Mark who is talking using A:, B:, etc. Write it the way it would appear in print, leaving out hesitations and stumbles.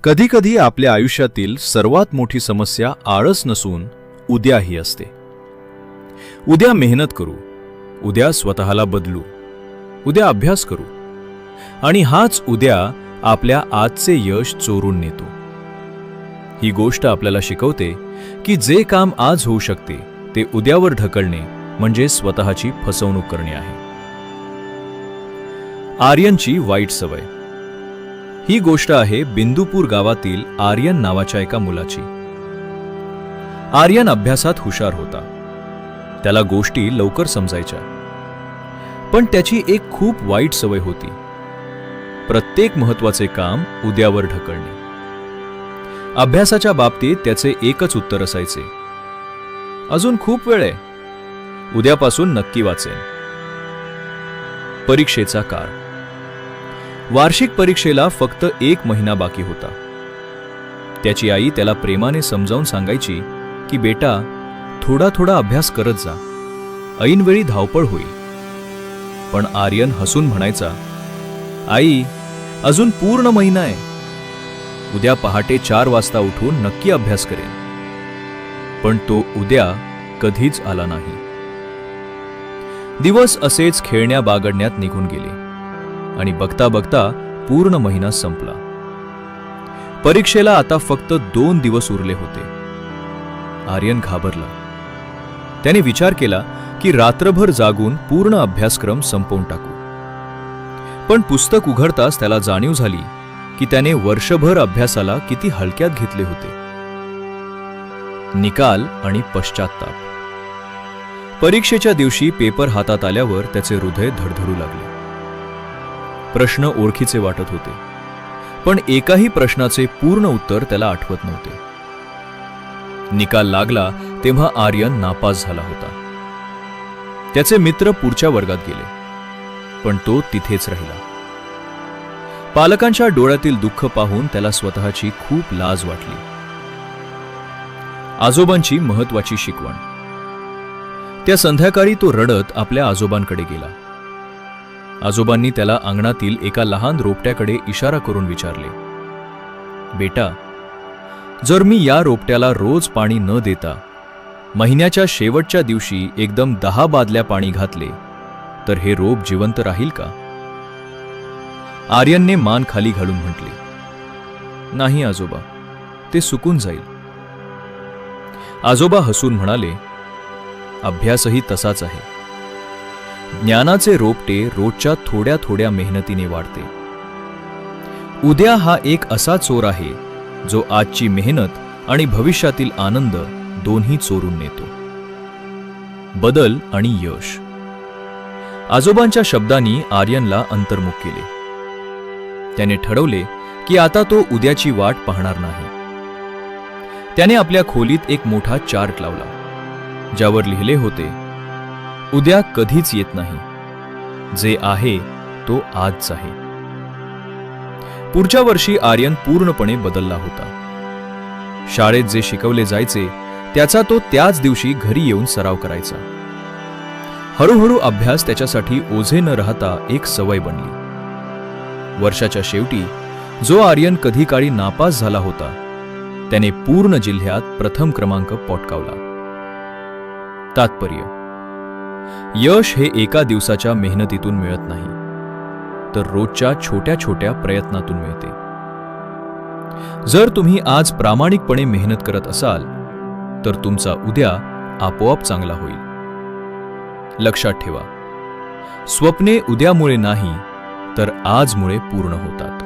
A: कधीकधी आपल्या आयुष्यातील सर्वात मोठी समस्या आळस नसून उद्या ही असते. उद्या मेहनत करू, उद्या स्वतःला बदलू, उद्या अभ्यास करू आणि हाच उद्या आपल्या आजचे यश चोरून नेतो. ही गोष्ट आपल्याला शिकवते की जे काम आज होऊ शकते ते उद्यावर ढकलणे म्हणजे स्वतःची फसवणूक करणे आहे. आर्यनची वाईट सवय. ही गोष्ट आहे बिंदुपूर गावातील आर्यन नावाच्या एका मुलाची. आर्यन अभ्यासात हुशार होता. त्याला गोष्टी लवकर समजायच्या. पण त्याची एक खूप वाईट सवय होती. प्रत्येक महत्त्वाचे काम उद्यावर ढकलणे. अभ्यासाच्या बाबतीत त्याचे एकच उत्तर असायचे, अजून खूप वेळ आहे, उद्यापासून नक्की वाचेन. परीक्षेचा काळ. वार्षिक परीक्षेला फक्त 1 महिना बाकी होता. त्याची आई त्याला प्रेमाने समजावून सांगायची की बेटा, थोडा थोडा अभ्यास करत जा, ऐनवेळी धावपळ होईल. पण आर्यन हसून म्हणायचा, आई, अजून पूर्ण महिना आहे, उद्या पहाटे 4 वाजता उठून नक्की अभ्यास करेन. पण तो उद्या कधीच आला नाही. दिवस असेच खेळण्या बागडण्यात निघून गेले आणि बघता बघता पूर्ण महिना संपला. परीक्षेला आता फक्त 2 दिवस उरले होते. आर्यन घाबरला. त्याने विचार केला की रात्रभर जागून पूर्ण अभ्यासक्रम संपवून टाकू. पण पुस्तक उघडताच त्याला जाणीव झाली की त्याने वर्षभर अभ्यासाला किती हलक्यात घेतले होते. निकाल आणि पश्चात्ताप. परीक्षेच्या दिवशी पेपर हातात आल्यावर त्याचे हृदय धडधडू लागले. प्रश्न ओळखीचे वाटत होते, पण एकाही प्रश्नाचे पूर्ण उत्तर त्याला आठवत नव्हते. निकाल लागला तेव्हा आर्यन नापास झाला होता. त्याचे मित्र पुढच्या वर्गात गेले, पण तो तिथेच राहिला. पालकांच्या डोळ्यातील दुःख पाहून त्याला स्वतःची खूप लाज वाटली. आजोबांची महत्वाची शिकवण. त्या संध्याकाळी तो रडत आपल्या आजोबांकडे गेला. आजोबांनी त्याला अंगणातील एका लहान रोपट्याकडे इशारा करून विचारले, बेटा, जर मी या रोपट्याला रोज पाणी न देता महिन्याच्या शेवटच्या दिवशी एकदम 10 बादल्या पाणी घातले तर हे रोप जिवंत राहील का? आर्यनने मान खाली घालून म्हटले, नाही आजोबा, ते सुकून जाईल. आजोबा हसून म्हणाले, अभ्यासही तसाच आहे. ज्ञानाचे रोपटे रोजच्या थोड्या थोड्या मेहनतीने वाढते. उद्या हा एक असा चोर आहे जो आजची मेहनत आणि भविष्यातील आनंद दोन्ही चोरून नेतो. बदल आणि यश. आजोबांच्या शब्दांनी आर्यनला अंतर्मुख केले. त्याने ठरवले की आता तो उद्याची वाट पाहणार नाही. त्याने आपल्या खोलीत एक मोठा चार्ट लावला, ज्यावर लिहिले होते, उद्या कधीच येत नाही, जे आहे तो आजच आहे. पुढच्या वर्षी आर्यन पूर्णपणे बदलला होता. शाळेत जे शिकवले जायचे त्याचा तो त्याच दिवशी घरी येऊन सराव करायचा. हळूहळू अभ्यास त्याच्यासाठी ओझे न राहता एक सवय बनली. वर्षाच्या शेवटी जो आर्यन कधी काळी नापास झाला होता त्याने पूर्ण जिल्ह्यात प्रथम क्रमांक पटकावला. तात्पर्य: यश हे एका दिवसाच्या मेहनतीतून मिळत नाही, तर रोजच्या छोट्या छोट्या प्रयत्नातून मिळते. जर तुम्ही आज प्रामाणिकपणे मेहनत करत असाल तर तुमचा उद्या आपोआप चांगला होईल. लक्षात ठेवा, स्वप्ने उद्यामुळे नाही तर आजमुळे पूर्ण होतात.